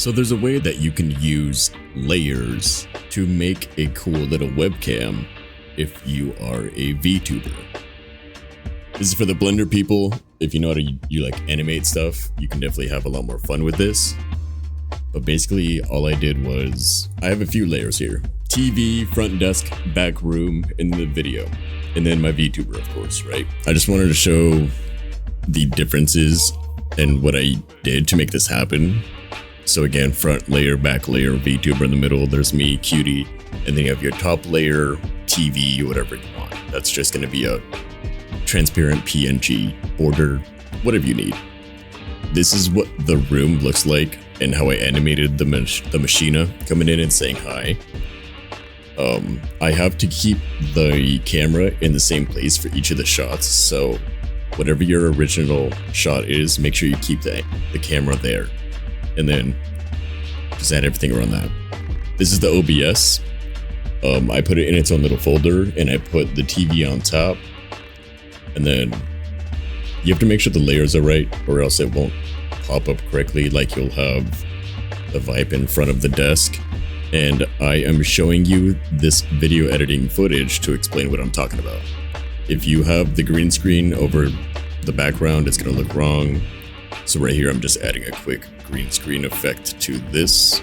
So there's a way that you can use layers to make a cool little webcam if you are a VTuber. This is for the Blender people. If you know how to like animate stuff, you can definitely have a lot more fun with this. But basically all I did was, I have a few layers here. TV, front desk, back room, and the video. And then my VTuber, of course, right? I just wanted to show the differences and what I did to make this happen. So again, front layer, back layer, VTuber in the middle, there's me, cutie, and then you have your top layer, TV, whatever you want. That's just gonna be a transparent PNG border, whatever you need. This is what the room looks like and how I animated the machina coming in and saying hi. I have to keep the camera in the same place for each of the shots, so whatever your original shot is, make sure you keep the camera there. And then just add everything around that. This is the OBS. I put it in its own little folder and I put the TV on top. And then you have to make sure the layers are right or else it won't pop up correctly. Like you'll have the Vipe in front of the desk. And I am showing you this video editing footage to explain what I'm talking about. If you have the green screen over the background, it's gonna look wrong. So right here, I'm just adding a quick green screen effect to this.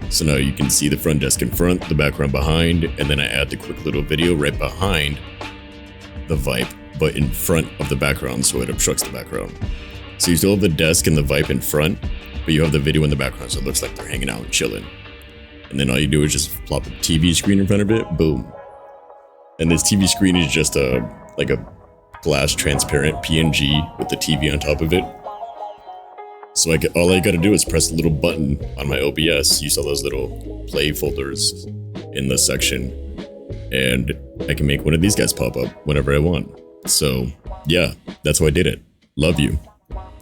So now you can see the front desk in front, the background behind, and then I add the quick little video right behind the Vipe, but in front of the background, so it obstructs the background. So you still have the desk and the Vipe in front, but you have the video in the background, so it looks like they're hanging out and chilling. And then all you do is just plop a TV screen in front of it, boom. And this TV screen is just like a glass transparent PNG with the TV on top of it. So all I gotta do is press the little button on my OBS. You saw those little play folders in the section. And I can make one of these guys pop up whenever I want. So yeah, that's how I did it. Love you.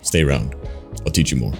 Stay around. I'll teach you more.